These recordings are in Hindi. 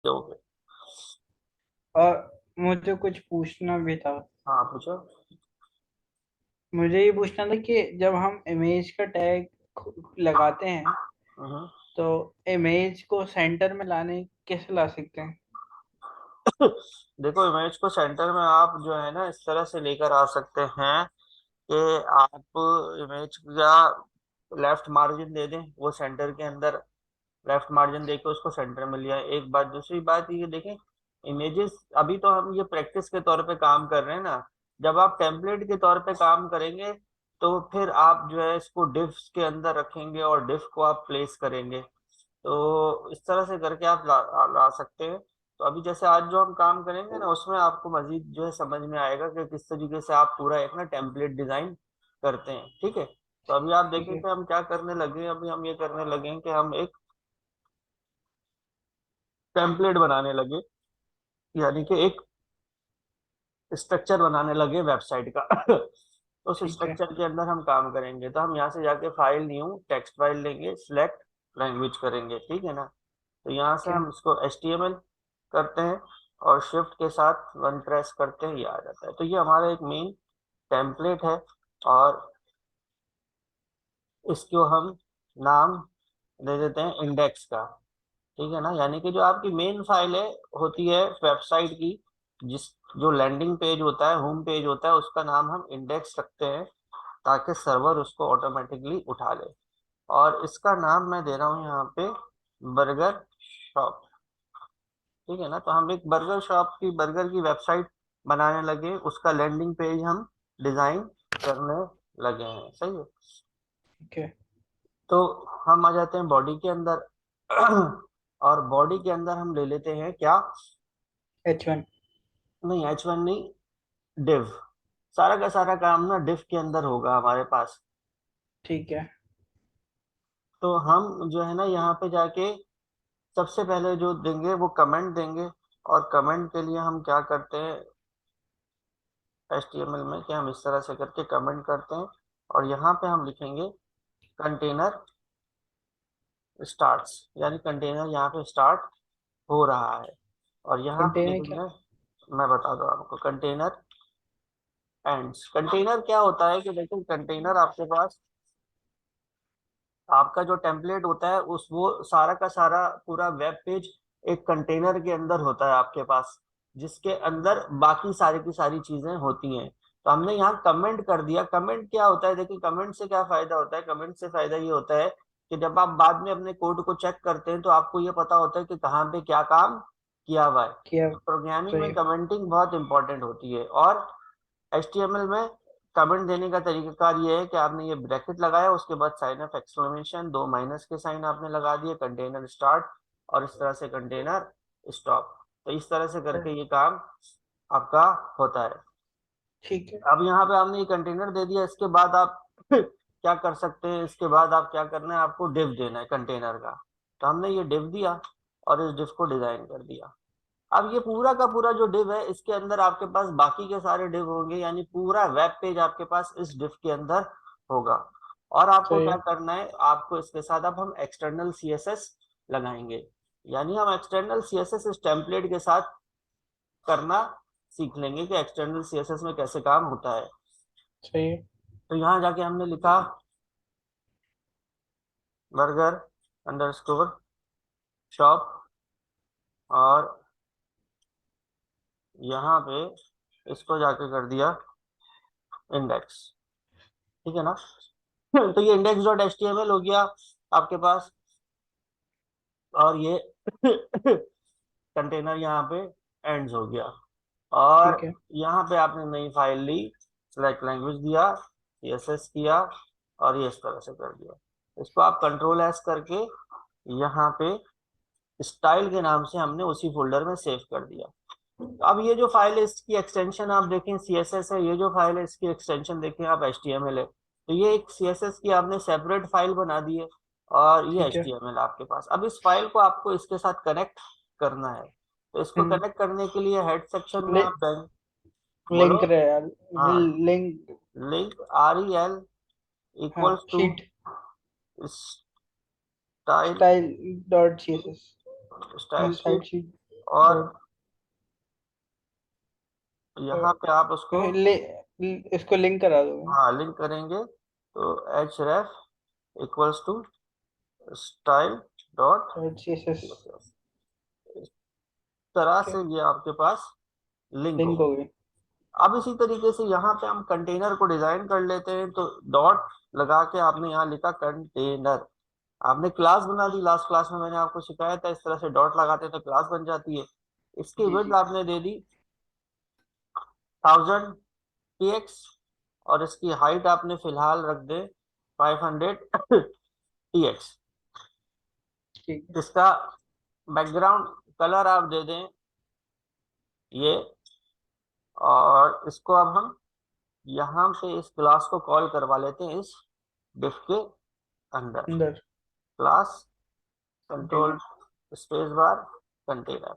दोगे। और मुझे कुछ पूछना भी था। हाँ पूछो। मुझे ये पूछना था कि जब हम इमेज का टैग लगाते हैं हम्म। तो इमेज को सेंटर में लाने कैसे ला सकते हैं? देखो, इमेज को सेंटर में आप जो है ना इस तरह से लेकर आ सकते हैं कि आप इमेज का लेफ्ट मार्जिन दे दें, वो सेंटर के अंदर लेफ्ट मार्जिन देके उसको सेंटर में लिया। एक बात, दूसरी बात ये देखें, इमेजेस अभी तो हम ये प्रैक्टिस के तौर पे काम कर रहे हैं ना। जब आप टेम्पलेट के तौर पे काम करेंगे तो फिर आप जो है इसको डिफ्स के अंदर रखेंगे और डिफ को आप प्लेस करेंगे। तो इस तरह से करके आप ला सकते हैं। तो अभी जैसे आज जो हम काम करेंगे ना उसमें आपको मजीद जो है समझ में आएगा कि किस तरीके से आप पूरा एक ना टेम्पलेट डिजाइन करते हैं। ठीक है, तो अभी आप ठीक देखें है। कि हम क्या करने लगे हैं। अभी हम ये करने लगे हैं कि हम एक टेम्पलेट बनाने लगे, यानी कि एक स्ट्रक्चर बनाने लगे वेबसाइट का। उस ठीक है। स्ट्रक्चर के अंदर हम काम करेंगे। तो हम यहाँ से जाके फाइल, न्यू टेक्स्ट फाइल लेंगे, सिलेक्ट लैंग्वेज करेंगे। ठीक है ना। तो यहाँ से ठीक है। हम इसको HTML करते हैं और शिफ्ट के साथ वन प्रेस करते हैं, ये आ जाता है। तो ये हमारा एक मेन टेम्पलेट है और इसको हम नाम दे देते हैं इंडेक्स का। ठीक है ना, यानी कि जो आपकी मेन फाइल है होती है वेबसाइट की, जिस जो लैंडिंग पेज होता है, होम पेज होता है, उसका नाम हम इंडेक्स रखते हैं ताकि सर्वर उसको ऑटोमेटिकली उठा ले। और इसका नाम मैं दे रहा हूँ यहाँ पे बर्गर शॉप। ठीक है ना, तो हम एक बर्गर शॉप की, बर्गर की वेबसाइट बनाने लगे, उसका लैंडिंग पेज हम डिजाइन करने लगे हैं। सही है। ठीक है। तो हम आ जाते हैं बॉडी के अंदर। और बॉडी के अंदर हम ले लेते हैं क्या, H1। नहीं H1 नहीं, डिव। सारा का सारा काम ना डिव के अंदर होगा हमारे पास। ठीक है। तो हम जो है ना यहाँ पे जाके सबसे पहले जो देंगे वो कमेंट देंगे। और कमेंट के लिए हम क्या करते हैं HTML में, कि हम इस तरह से करके कमेंट करते हैं और यहाँ पे हम लिखेंगे कंटेनर स्टार्ट्स, यानी कंटेनर यहाँ पे स्टार्ट हो रहा है। और यहाँ पे कंटेनर क्या? लिखेंगे, मैं बता दूँ आपको, कंटेनर एंड्स। कंटेनर क्या होता है कि देखो, कंटेनर आपके पास आपका जो टेम्पलेट होता है उस वो सारा का सारा पूरा वेब पेज एक कंटेनर के अंदर होता है आपके पास, जिसके अंदर बाकी सारी की सारी चीजें होती हैं। तो हमने यहाँ कमेंट कर दिया। कमेंट क्या होता है, देखिए कमेंट से क्या फायदा होता है। कमेंट से फायदा ये होता है कि जब आप बाद में अपने कोड को चेक करते हैं तो आपको ये पता होता है कि कहाँ पे क्या काम किया हुआ है। क्या? तो प्रोग्रामिंग सही में है। कमेंटिंग बहुत इंपॉर्टेंट होती है। और HTML में कमेंट देने का तरीकाकार ये है कि आपने ये ब्रैकेट लगाया, उसके बाद साइन ऑफ एक्सक्लेमेशन, दो माइनस के साइन आपने लगा दिए, कंटेनर स्टार्ट और इस तरह से कंटेनर स्टॉप। तो इस तरह से करके ये काम आपका होता है। ठीक है। अब यहाँ पे आपने ये कंटेनर दे दिया, इसके बाद आप क्या कर सकते हैं, इसके बाद आप क्या करना है, आपको डिव देना है कंटेनर का। तो हमने ये डिव दिया और इस डिव को डिजाइन कर दिया। अब ये पूरा का पूरा जो डिव है इसके अंदर आपके पास बाकी के सारे डिव होंगे, यानी पूरा वेब पेज आपके पास इस डिव के अंदर होगा। और आपको सही क्या है। करना है, आपको इसके साथ अब हम एक्सटर्नल CSS लगाएंगे। यानी हम एक्सटर्नल CSS इस टेम्पलेट के साथ करना सीख लेंगे कि एक्सटर्नल CSS में कैसे काम होता है। सही है। तो यहाँ जाके हमने लिखा बर्गर अंडरस्कोर शॉप और यहाँ पे इसको जाके कर दिया इंडेक्स। ठीक है ना। तो ये इंडेक्स डॉट HTML हो गया आपके पास। और ये कंटेनर यहाँ पे एंड्स हो गया। और ठीक है। यहाँ पे आपने नई फाइल ली, सिलेक्ट लैंग्वेज दिया, CSS किया और ये इस तरह से कर दिया। इसको आप कंट्रोल S करके यहाँ पे स्टाइल के नाम से हमने उसी फोल्डर में सेव कर दिया। तो अब ये जो फाइल है इसकी एक्सटेंशन आप देखें CSS है, ये जो फाइल है इसकी एक्सटेंशन देखें आप HTML है। तो ये एक CSS की आपने सेपरेट फाइल बना दी है और ये ठीक है। HTML आपके पास। अब इस फाइल को आपको इसके साथ कनेक्ट करना है। तो इसको हम्म। कनेक्ट करने के लिए हेड सेक्शन में लि, आप बोलो। लिंक रहे यार। हाँ, लिंक। लिंक REL हाँ, equals to sheet. Style, style dot CSS। Style side sheet sheet. और डॉट यहाँ पे आप उसको, इसको लिंक करा दो। हाँ लिंक करेंगे तो H ref equals to style dot dot CSS। इस तरह ठीक है, से ये आपके पास लिंक हो लिंक हो गया। गई। अब इसी तरीके से यहाँ पे हम कंटेनर को डिजाइन कर लेते हैं, तो डॉट लगा के आपने यहाँ लिखा कंटेनर, आपने क्लास बना दी। लास्ट क्लास में मैंने आपको सिखाया था, इस तरह से डॉट लगाते हैं तो क्लास बन जाती है। इसकी जी विड्थ जी। आपने दे दी 1000 px, और इसकी हाइट आपने फिलहाल रख दे 500 px। ठीक है। इसका बैकग्राउंड कलर आप दे दें ये, और इसको अब हम यहाँ पे इस क्लास को कॉल करवा लेते हैं इस डिफ के अंदर। अंदर class control container. Space bar container.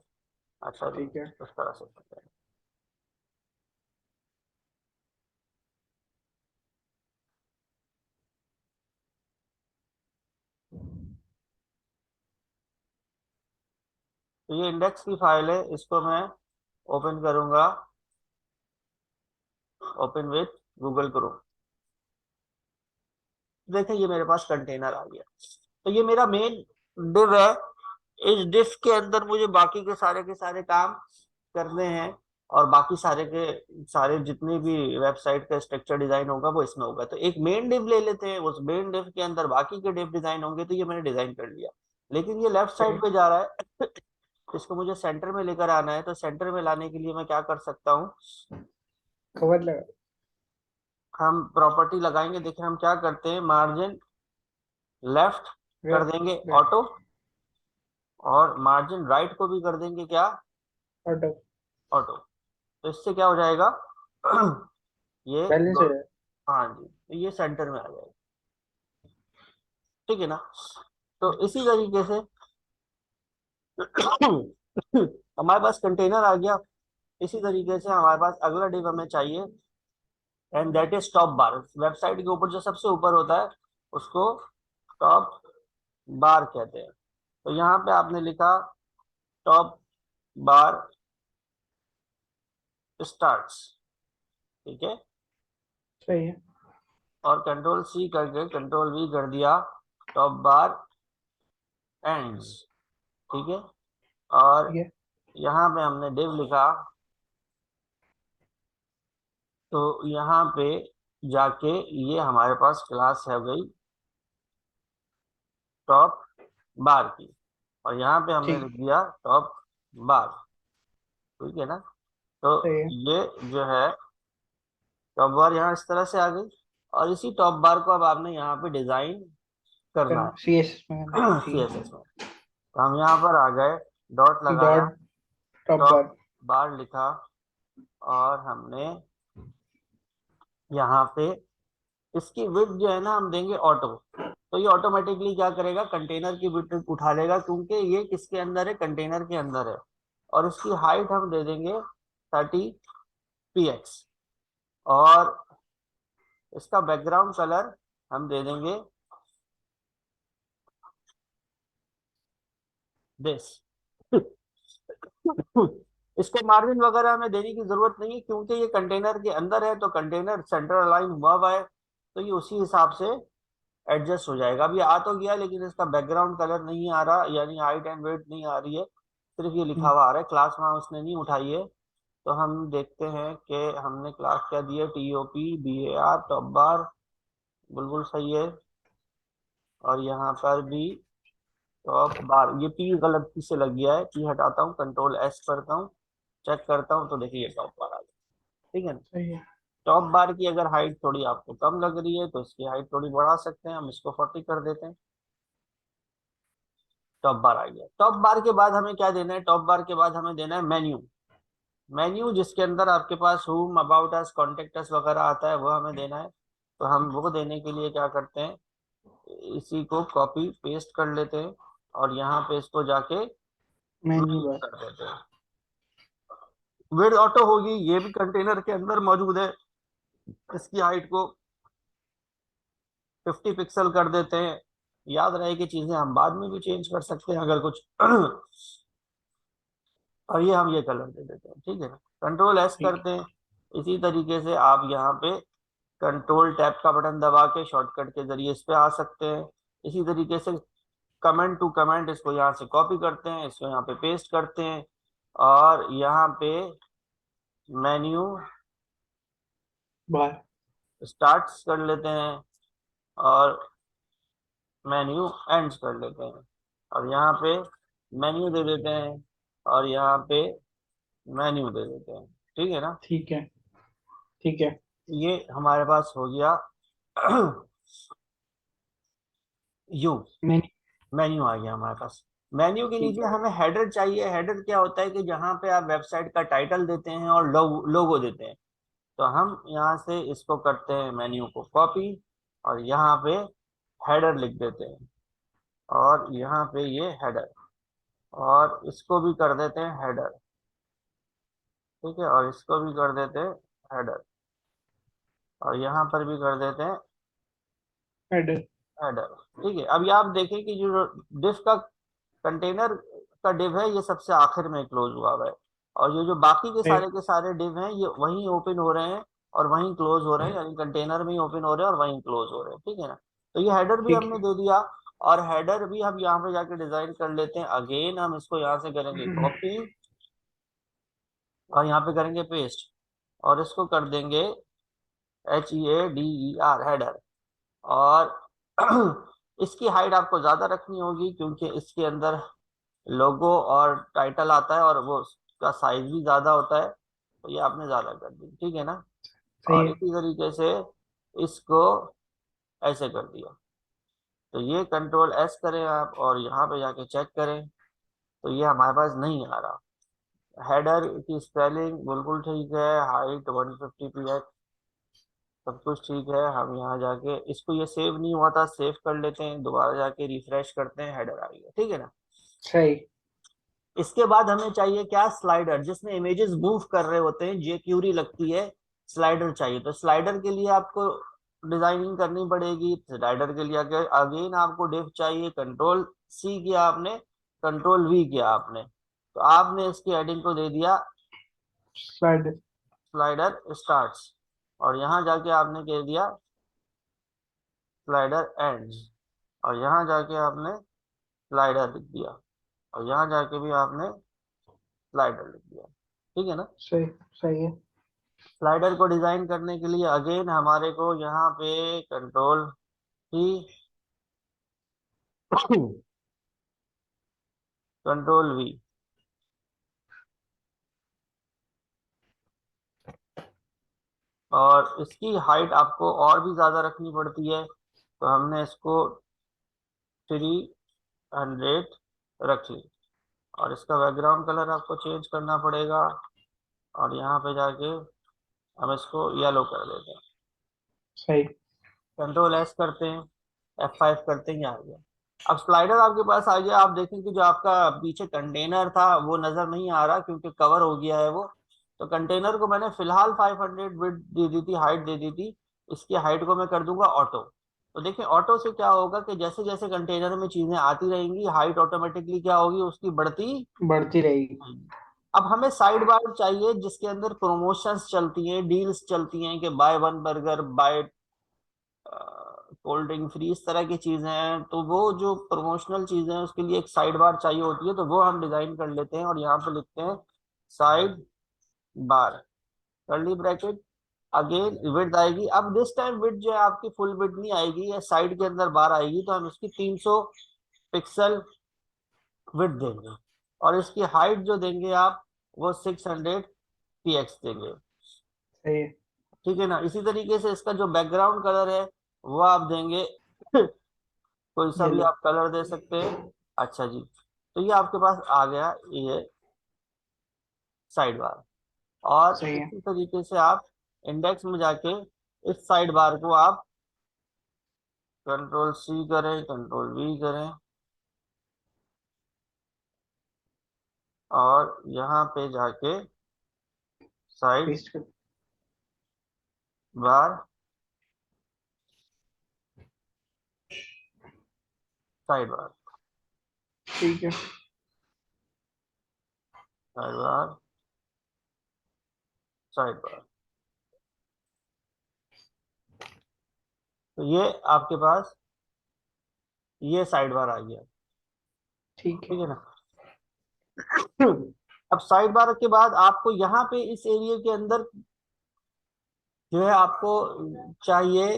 अच्छा जी, ठीक है। इस तरह से करते हैं। तो ये इंडेक्स की फाइल है, इसको मैं ओपन करूंगा, ओपन विथ गूगल क्रोम। देखिए ये मेरे पास कंटेनर आ गया। तो ये मेरा मेन डिव है। इस डिफ के अंदर मुझे बाकी के सारे काम करने हैं, और बाकी सारे के सारे जितने भी वेबसाइट का स्ट्रक्चर डिजाइन होगा वो इसमें होगा। तो एक मेन डिव ले लेते हैं, उस मेन डिव के अंदर बाकी के डिव डिजाइन होंगे। तो ये मैंने डिजाइन कर लिया, लेकिन ये लेफ्ट साइड सही। पे जा रहा है। इसको मुझे सेंटर में लेकर आना है। तो सेंटर में लाने के लिए मैं क्या कर सकता हूँ, कवर लगा। हम प्रॉपर्टी लगाएंगे। देखिए हम क्या करते हैं, मार्जिन लेफ्ट कर लेफ्ट। देंगे लेफ्ट। ऑटो, और मार्जिन राइट को भी कर देंगे क्या, ऑटो। ऑटो। तो इससे क्या हो जाएगा, ये बैलेंस हो दो, जाए। हाँ जी, तो ये सेंटर में आ जाएगा। ठीक है ना। तो इसी तरीके से हमारे पास कंटेनर आ गया। इसी तरीके से हमारे पास अगला डिव हमें चाहिए, and that is top bar. Website के ऊपर जो सबसे ऊपर होता है उसको टॉप बार कहते हैं। तो यहाँ पे आपने लिखा टॉप बार स्टार्ट्स, ठीक है, सही है। और कंट्रोल सी करके कंट्रोल वी कर दिया टॉप बार एंड्स, ठीक है। और ठीक है। यहाँ पे हमने डिव लिखा, तो यहाँ पे जाके ये हमारे पास क्लास है गई टॉप बार की, और यहाँ पे हमने ठीक लिख है। दिया टॉप बार, ठीक है ना। तो सही है। ये जो है टॉप बार यहाँ इस तरह से आ गई, और इसी टॉप बार को अब आपने यहाँ पे डिजाइन करना करना CSS में करना है। है। सी ठीक एस एस में। तो हम यहाँ पर आ गए, डॉट है। लगाया, डॉट टॉप टॉप बार। बार लिखा, और हमने यहाँ पे इसकी विड्थ जो है ना हम देंगे ऑटो। तो ये ऑटोमेटिकली क्या करेगा, कंटेनर की विड्थ उठा लेगा, क्योंकि ये किसके अंदर है, कंटेनर के अंदर है। और इसकी हाइट हम दे देंगे 30 px, और इसका बैकग्राउंड कलर हम दे देंगे दिस। इसको मार्जिन वगैरह हमें देने की जरूरत नहीं है, क्योंकि ये कंटेनर के अंदर है, तो कंटेनर सेंटर अलाइन हुआ हुआ है, तो ये उसी हिसाब से एडजस्ट हो जाएगा। अब ये आ तो गया, लेकिन इसका बैकग्राउंड कलर नहीं आ रहा, यानी हाइट एंड वेट नहीं आ रही है, सिर्फ ये लिखा हुआ आ रहा है। क्लास वहाँ उसने नहीं उठाई है। तो हम देखते हैं कि हमने क्लास क्या दी है, TOP BAR टॉप बार, बिल्कुल सही है। और यहाँ पर भी टॉप बार, ये पी गलती से लग गया है, पी हटाता हूँ, कंट्रोल S करता हूँ, चेक करता हूँ, तो देखिए ये टॉप बार आ गया। ठीक है ना। सही है। टॉप बार की अगर हाइट थोड़ी आपको कम लग रही है तो इसकी हाइट थोड़ी बढ़ा सकते हैं, हम इसको 40 कर देते हैं। टॉप बार आ गया। टॉप बार के बाद हमें क्या देना है, टॉप बार के बाद हमें देना है मेन्यू। मेन्यू जिसके अंदर आपके पास हुम, अबाउट अस, कॉन्टेक्ट अस वगैरह आता है, वो हमें देना है। तो हम वो देने के लिए क्या करते हैं, इसी को कॉपी पेस्ट कर लेते हैं, और यहाँ पे इसको जाके मेन्यू मेन्यू बार। कर देते हैं। विड्थ ऑटो होगी, ये भी कंटेनर के अंदर मौजूद है। इसकी हाइट को 50 पिक्सल कर देते हैं। याद रहे कि चीजें हम बाद में भी चेंज कर सकते हैं अगर कुछ और ये हम ये कलर दे देते हैं, ठीक है ना। कंट्रोल एस ठीक है। करते हैं। इसी तरीके से आप यहाँ पे कंट्रोल टैब का बटन दबा के शॉर्टकट के जरिए इस पे आ सकते हैं। इसी तरीके से कमेंट टू कमेंट इसको यहाँ से कॉपी करते हैं, इसको यहाँ पे पेस्ट करते हैं, और यहाँ पे मेन्यू बार। स्टार्ट्स कर लेते हैं, और मेन्यू एंड्स कर लेते हैं, और यहाँ पे मेन्यू दे देते हैं, और यहाँ पे मेन्यू दे देते हैं, ठीक है ना। ठीक है। ठीक है। ये हमारे पास हो गया यू, मैंने। मेन्यू आ गया हमारे पास। मेन्यू के ठीक नीचे है। हमें हेडर चाहिए। हेडर क्या होता है कि जहाँ पे आप वेबसाइट का टाइटल देते हैं और लोगो देते हैं। तो हम यहाँ से इसको करते हैं मेन्यू को कॉपी, और यहाँ पे हेडर लिख देते हैं, और यहाँ पे ये हेडर, और इसको भी कर देते हैं हेडर, ठीक है, और इसको भी कर देते हैं हेडर, और यहाँ पर भी कर देते हैं हेडर। हेडर, ठीक है। अभी आप देखें कि जो डिफ का कंटेनर का डिव है ये सबसे आखिर में क्लोज हुआ हुआ है, और ये जो बाकी के सारे डिव हैं ये वहीं ओपन हो रहे हैं और वहीं क्लोज हो रहे हैं, यानी कंटेनर में ही ओपन हो रहे हैं और वहीं क्लोज हो रहे हैं, ठीक है ना। तो ये हेडर भी ठीक हमने है। दे दिया, और हेडर भी हम यहाँ पे जाके डिजाइन कर लेते हैं। अगेन हम इसको यहाँ से करेंगे कॉपी, और यहाँ पे करेंगे पेस्ट, और इसको कर देंगे HEADER हेडर। और इसकी हाइट आपको ज्यादा रखनी होगी क्योंकि इसके अंदर लोगो और टाइटल आता है, और वो उसका साइज भी ज्यादा होता है, तो ये आपने ज्यादा कर दी, ठीक है ना। सही और है। इसी तरीके से इसको ऐसे कर दिया। तो ये कंट्रोल एस करें आप, और यहाँ पे जाके चेक करें, तो ये हमारे पास नहीं आ रहा। हेडर की स्पेलिंग बिल्कुल ठीक है, हाइट 150 px, सब कुछ ठीक है। हम यहाँ जाके इसको, ये सेव नहीं हुआ था, सेव कर लेते हैं, दोबारा जाके रिफ्रेश करते हैं, हेडर आ गया, ठीक है ना। सही। इसके बाद हमें चाहिए क्या, स्लाइडर, जिसमें इमेजेस मूव कर रहे होते हैं, जे क्यूरी लगती है, स्लाइडर चाहिए। तो स्लाइडर के लिए आपको डिजाइनिंग करनी पड़ेगी। स्लाइडर के लिए अगेन आपको डिव चाहिए, कंट्रोल सी किया आपने, कंट्रोल वी किया आपने, तो आपने इसकी हेडिंग को दे दिया स्लाइडर। स्लाइडर स्टार्ट्स, और यहाँ जाके आपने कह दिया स्लाइडर एंड्स, और यहाँ जाके आपने स्लाइडर लिख दिया, और यहाँ जाके भी आपने स्लाइडर लिख दिया, ठीक है ना। सही। सही है। स्लाइडर को डिजाइन करने के लिए अगेन हमारे को यहाँ पे कंट्रोल की, कंट्रोल वी, और इसकी हाइट आपको और भी ज्यादा रखनी पड़ती है, तो हमने इसको 300 रख ली, और इसका बैकग्राउंड कलर आपको चेंज करना पड़ेगा, और यहाँ पे जाके हम इसको येलो कर देते हैं। सही। कंट्रोल एस करते हैं, F5 करते हैं, ये आ गया। अब स्लाइडर आपके पास आ गया। आप देखें कि जो आपका पीछे कंटेनर था वो नजर नहीं आ रहा क्योंकि कवर हो गया है वो। तो कंटेनर को मैंने फिलहाल 500 विड्थ दे दी थी, हाइट दे दी थी। इसकी हाइट को मैं कर दूंगा ऑटो। तो देखिए ऑटो से क्या होगा कि जैसे जैसे कंटेनर में चीजें आती रहेंगी, हाइट ऑटोमेटिकली क्या होगी, उसकी बढ़ती बढ़ती रहेगी। रहेगी। अब हमें साइड बार चाहिए जिसके अंदर प्रमोशंस चलती हैं, डील्स चलती हैं, कि by one burger, by cold drink free, इस तरह की चीजें हैं। तो वो जो प्रमोशनल चीजें हैं उसके लिए एक साइड बार चाहिए होती है, तो वो हम डिजाइन कर लेते हैं, और यहाँ पे लिखते हैं side bar, curly bracket, again width आएगी। अब दिस टाइम विड्थ जो है आपकी फुल विड्थ नहीं आएगी, या साइड के अंदर बार आएगी, तो हम इसकी 300 पिक्सल विड्थ देंगे, और इसकी हाइट जो देंगे आप वो 600 px देंगे, सही है। ठीक है ना। इसी तरीके से इसका जो बैकग्राउंड कलर है वो आप देंगे कोई सा भी येलो। आप कलर दे सकते हैं। अच्छा जी, तो ये आपके पास आ गया ये साइड बार। और सही है। इसी तरीके से आप इंडेक्स में जाके इस साइड बार को आप कंट्रोल सी करें, कंट्रोल वी करें, और यहाँ पे जाके साइड पेस्ट कर। बार, साइड बार, ठीक है। Side bar, side bar. तो ये आपके पास ये साइड बार आ गया। ठीक है। ठीक है ना। अब साइड बार के बाद आपको यहाँ पे इस एरिया के अंदर जो है आपको चाहिए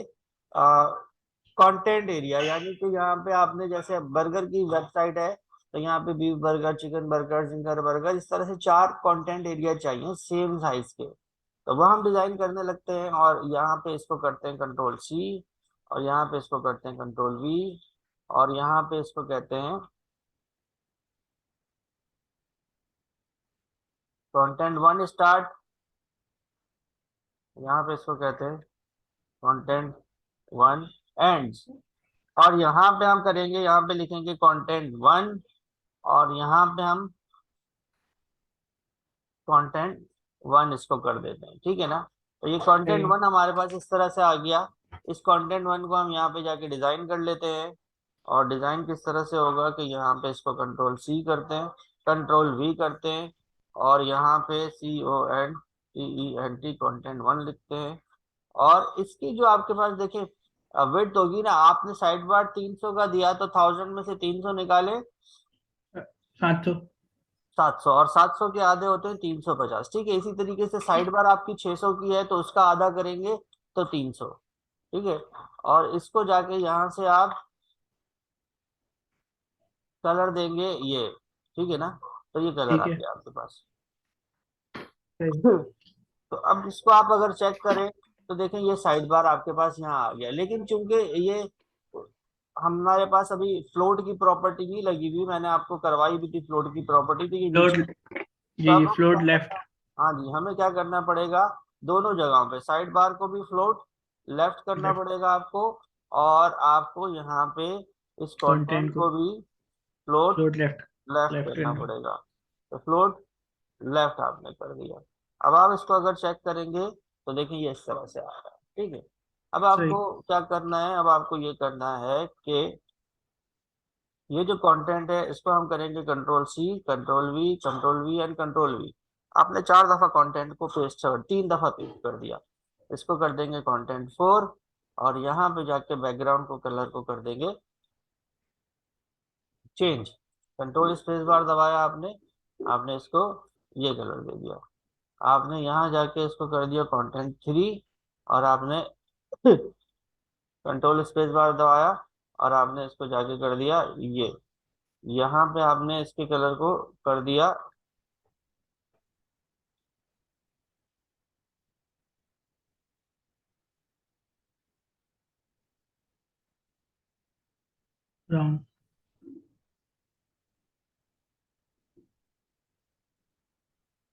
कंटेंट एरिया, यानी कि यहाँ पे आपने जैसे बर्गर की वेबसाइट है तो यहाँ पे beef burger, chicken burger, ginger burger, इस तरह से 4 कंटेंट एरिया चाहिए सेम साइज के। तो वह हम डिजाइन करने लगते हैं और यहाँ पे इसको करते हैं कंट्रोल सी, और यहाँ पे इसको करते हैं कंट्रोल वी, और यहाँ पे इसको कहते हैं कंटेंट वन स्टार्ट, यहाँ पे इसको कहते हैं कंटेंट वन एंड। और यहाँ पे हम करेंगे, यहाँ पे लिखेंगे कंटेंट वन, और यहाँ पे हम कंटेंट वन इसको कर देते हैं। ठीक है ना। तो ये कंटेंट सही। वन हमारे पास इस तरह से आ गया। इस कंटेंट वन को हम यहाँ पे जाके डिजाइन कर लेते हैं। और डिजाइन किस तरह से होगा कि यहाँ पे इसको कंट्रोल सी करते हैं, कंट्रोल वी करते हैं, और यहाँ पे CONTENT कंटेंट वन लिखते हैं। और इसकी जो आपके पास देखिए विड्थ होगी ना, आपने साइड बार 300 का दिया तो 1000 में से 300 निकाले 700। 700, और 700 के आधे होते हैं 350। ठीक है, इसी तरीके से साइड बार आपकी 600 की है तो उसका आधा करेंगे तो 300। ठीक है। और इसको जाके यहाँ से आप कलर देंगे ये। ठीक है ना। तो ये कलर ठीक आ है। गया आपके पास। सही। तो अब इसको आप अगर चेक करें तो देखें ये साइड बार आपके पास यहाँ आ गया, लेकिन चूंकि ये हमारे पास अभी फ्लोट की प्रॉपर्टी नहीं लगी हुई, मैंने आपको करवाई भी थी फ्लोट की प्रॉपर्टी, तो ये नीचे। फ्लोट। तो जी अब जी, हमें क्या फ्लोट करना लेफ्ट। है? हाँ जी, हमें क्या करना पड़ेगा, दोनों जगहों पे साइड बार को भी फ्लोट लेफ्ट करना लेफ्ट। पड़ेगा आपको, और आपको यहाँ पे इस कंटेंट कंटेंट को को भी float float left. Left left करना करना। पड़ेगा। तो फ्लोट लेफ्ट आपने कर दिया। अब आप इसको अगर चेक करेंगे तो देखिए ये इस तरह से आ रहा है। ठीक है। अब सही। आपको क्या करना है, अब आपको ये करना है कि ये जो कंटेंट है इसको हम करेंगे control C, control V and control V. आपने 4 दफा कंटेंट को पेस्ट कर, 3 दफा पेस्ट कर दिया। इसको कर देंगे कंटेंट फोर, और यहाँ पे जाके बैकग्राउंड को कलर को कर देंगे चेंज। कंट्रोल स्पेस बार दबाया आपने, आपने इसको ये कलर दे दिया। आपने यहाँ जाके इसको कर दिया कंटेंट थ्री, और आपने कंट्रोल स्पेस बार दबाया, और आपने इसको जाके कर दिया ये। यहाँ पे आपने इसके कलर को कर दिया ब्राउन।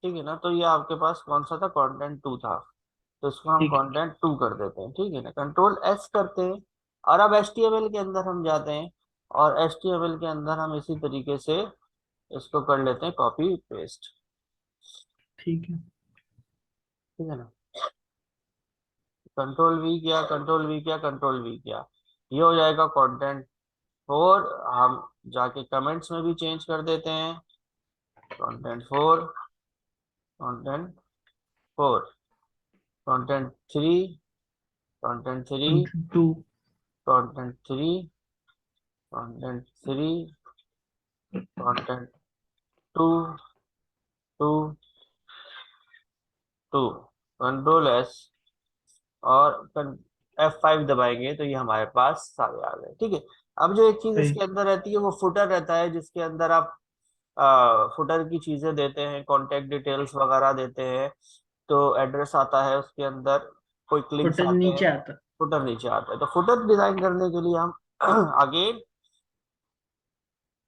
ठीक है ना। तो ये आपके पास कौन सा था, कंटेंट टू था। तो इसको हम ठीक है। कंटेंट टू कर देते हैं। ठीक है ना, कंट्रोल एस करते हैं। और अब HTML के अंदर हम जाते हैं, और HTML के अंदर हम इसी तरीके से इसको कर लेते हैं कॉपी पेस्ट। ठीक है। ठीक है ना। कंट्रोल वी किया, कंट्रोल वी किया, कंट्रोल वी किया, ये हो जाएगा कंटेंट फोर। हम जाके कमेंट्स में भी चेंज कर देते हैं, content four, content four, content three, content three, two. Content three, content three, content two, two, two, control S, और F5 दबाएंगे तो ये हमारे पास सारे आ गए। ठीक है। अब जो एक चीज सही। इसके अंदर रहती है वो फुटर रहता है, जिसके अंदर आप फुटर की चीजें देते हैं, कॉन्टेक्ट डिटेल्स वगैरह देते हैं। तो एड्रेस आता है उसके अंदर, कोई क्लिक्स फुटर आते हैं, नीचे आता। फुटर नीचे आता है। तो फुटर डिजाइन करने के लिए हम अगेन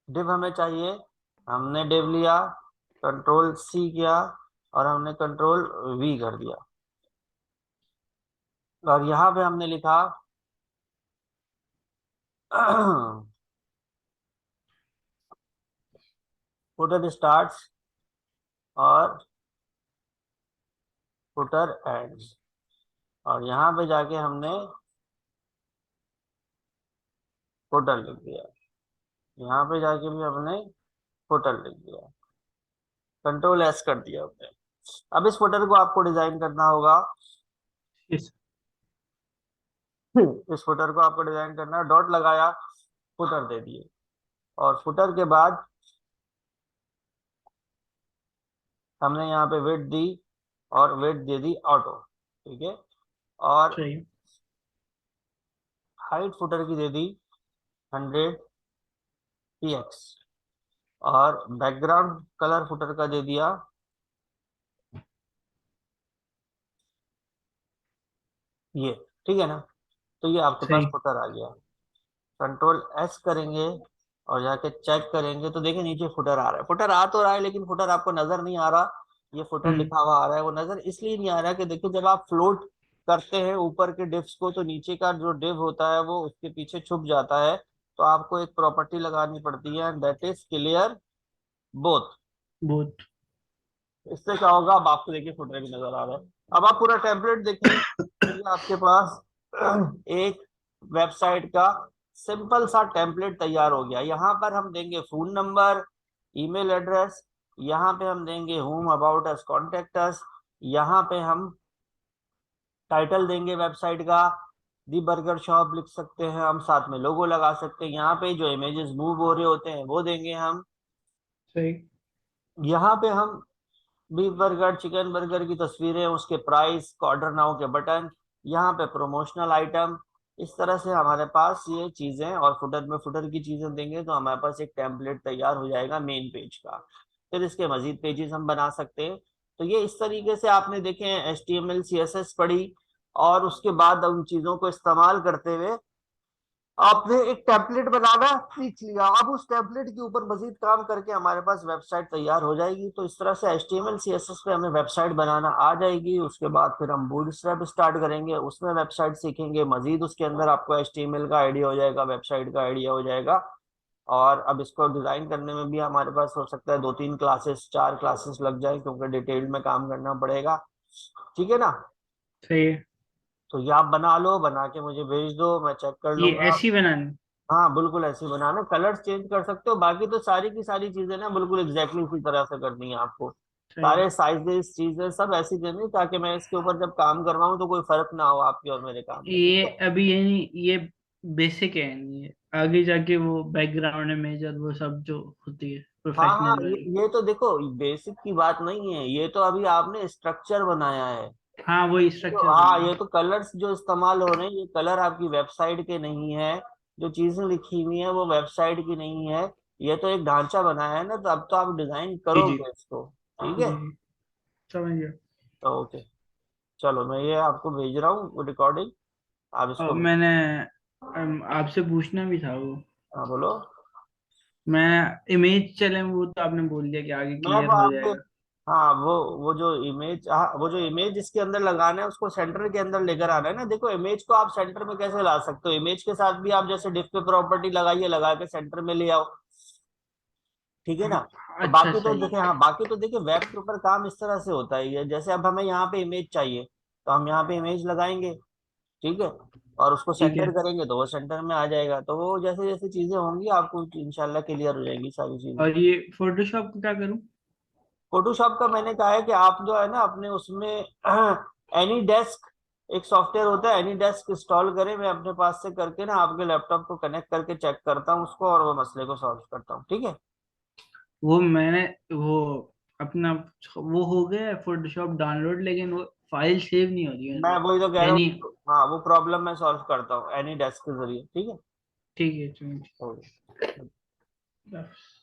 डिव हमें चाहिए। हमने डिव लिया, कंट्रोल सी किया, और हमने कंट्रोल वी कर दिया, और यहाँ पे हमने लिखा फुटर स्टार्ट्स और फुटर एंड्स, और यहाँ पे जाके हमने फुटर लिख दिया, यहाँ पे जाके भी हमने फुटर लिख दिया। कंट्रोल एस कर दिया हमने। अब इस फुटर को आपको डिजाइन करना होगा। इस इस फुटर को आपको डिजाइन करना है, डॉट लगाया, फुटर दे दिए, और फुटर के बाद हमने यहाँ पे विड्थ दी, और विड्थ दे दी ऑटो, ठीक है। और सही। हाइट फुटर की दे दी 100 px, और बैकग्राउंड कलर फुटर का दे दिया ये, ठीक है ना। तो ये आपके पास सही। फुटर आ गया। कंट्रोल एस करेंगे और जाके चेक करेंगे तो देखिए नीचे फुटर आ रहा है। फुटर आ तो रहा है लेकिन फुटर आपको नजर नहीं आ रहा। ये फुटर हम्म। लिखा हुआ आ रहा है, वो नजर इसलिए नहीं आ रहा कि देखिए जब आप फ्लोट करते हैं ऊपर के डिव्स को तो नीचे का जो डिव होता है वो उसके पीछे छुप जाता है। तो आपको एक प्रॉपर्टी लगानी पड़ती है, दैट इज क्लियर बोथ। बहुत। इससे क्या होगा, अब आपको देखिए फुटर भी नजर आ रहा है। अब आप पूरा टेम्पलेट देखिए, तो ये आपके पास एक वेबसाइट का सिंपल सा टेम्पलेट तैयार हो गया। यहाँ पर हम देंगे फोन नंबर, ईमेल एड्रेस, यहाँ पे हम देंगे home about us, contact us, यहाँ पे हम टाइटल देंगे वेबसाइट का, दी बर्गर शॉप लिख सकते हैं हम, साथ में लोगो लगा सकते हैं। यहाँ पे जो इमेजेस मूव हो रहे होते हैं वो देंगे हम। सही। यहाँ पे हम बीफ बर्गर, चिकन बर्गर की तस्वीरें, उसके प्राइस, ऑर्डर नाउ के बटन, यहाँ पे प्रमोशनल आइटम। इस तरह से हमारे पास ये चीजें, और फुटर में फुटर की चीजें देंगे तो हमारे पास एक टेम्पलेट तैयार हो जाएगा मेन पेज का। फिर इसके मजीद पेजेस हम बना सकते हैं। तो ये इस तरीके से आपने देखे हैं HTML CSS पढ़ी, और उसके बाद उन चीजों को इस्तेमाल करते हुए आपने एक टेम्पलेट बनाना सीख लिया। अब उस टेम्पलेट के ऊपर मजीद काम करके हमारे पास वेबसाइट तैयार हो जाएगी। तो इस तरह से HTML CSS पे हमें वेबसाइट बनाना आ जाएगी। उसके बाद फिर हम बूटस्ट्रैप स्टार्ट करेंगे, उसमें वेबसाइट सीखेंगे मजीद, उसके अंदर आपको HTML का आइडिया हो जाएगा, वेबसाइट का आइडिया हो जाएगा। और अब इसको डिजाइन करने में भी हमारे पास हो सकता है 2-3 क्लासेस, 4 क्लासेस लग जाए, क्योंकि डिटेल में काम करना पड़ेगा, ठीक है ना। सही है। तो ये आप बना लो, बना के मुझे भेज दो, मैं चेक कर ये लूंगा। ऐसी बनानी। हाँ बिल्कुल ऐसे ही बनाना, कलर्स चेंज कर सकते हो, बाकी तो सारी की सारी चीजें ना बिल्कुल एग्जैक्टली उसी तरह से करनी है आपको। सही है। सारे साइजेस चीजें सब ऐसी करनी है, ताकि मैं इसके ऊपर जब काम करवाऊँ तो कोई फर्क ना हो आपके और मेरे काम में, ठीक ये है। अभी ये नहीं, ये बेसिक है नहीं, ये आगे जाके वो बैकग्राउंड इमेज और वो सब जो होती है हाँ हाँ, प्रोफेशनल वाली। ये तो देखो बेसिक की बात नहीं है, ये तो अभी आपने स्ट्रक्चर बनाया है। हाँ वही तो स्ट्रक्चर हाँ, बनाना। ये तो कलर्स जो इस्तेमाल हो रहे हैं ये कलर आपकी वेबसाइट के नहीं है। जो चीजें लिखी हुई है वो वेबसाइट की नहीं है। ये तो एक ढांचा बनाया है ना, तो अब तो आप डिजाइन जी जी। करोगे इसको, ठीक है। जी जी। समझ गया। ओके, चलो मैं ये आपको भेज रहा हूँ रिकॉर्डिंग, आप और इसको मैंने आपसे पूछना भी था वो। हाँ बोलो। मैं इमेज चले वो तो आपने बोल दिया कि आगे मैं क्लियर वो हो आपको, जाएगा। हाँ वो जो इमेज, हाँ वो जो इमेज इसके अंदर लगाना है उसको सेंटर के अंदर लेकर आना है ना। देखो इमेज को आप सेंटर में कैसे ला सकते हो, इमेज के साथ भी आप जैसे डिफ पे प्रॉपर्टी लगाइए, लगा के सेंटर में ले आओ, ठीक है ना। तो अच्छा बाकी तो सही देखिए, है। हाँ बाकी तो देखिए वेब के ऊपर काम इस तरह से होता है। ये जैसे अब हमें यहाँ पे इमेज चाहिए तो हम यहाँ पे इमेज लगाएंगे, ठीक है, और उसको ठीक सेंटर है। करेंगे तो वो सेंटर में आ जाएगा। तो वो जैसे जैसे चीजें होंगी आपको इंशाल्लाह क्लियर हो जाएंगी सारी चीजें। और ये फोटोशॉप को क्या करूँ? फोटोशॉप का मैंने कहा है कि आप जो है ना अपने उसमें एनी डेस्क, एक सॉफ्टवेयर होता है एनी डेस्क, इंस्टॉल करें। मैं अपने पास से करके ना आपके लैपटॉप को कनेक्ट करके चेक करता हूँ उसको, और वो मसले को सॉल्व करता हूँ, ठीक है। वो मैंने वो अपना वो हो गया फोटोशॉप डाउनलोड, लेकिन वो फाइल सेव नहीं हो रही है मैं मतलब। वही तो कह रहा यानी हूँ, हाँ वो प्रॉब्लम मैं सॉल्व करता हूँ एनी डेस्क के जरिए, ठीक है। ठीक है चलो। ओके। बस।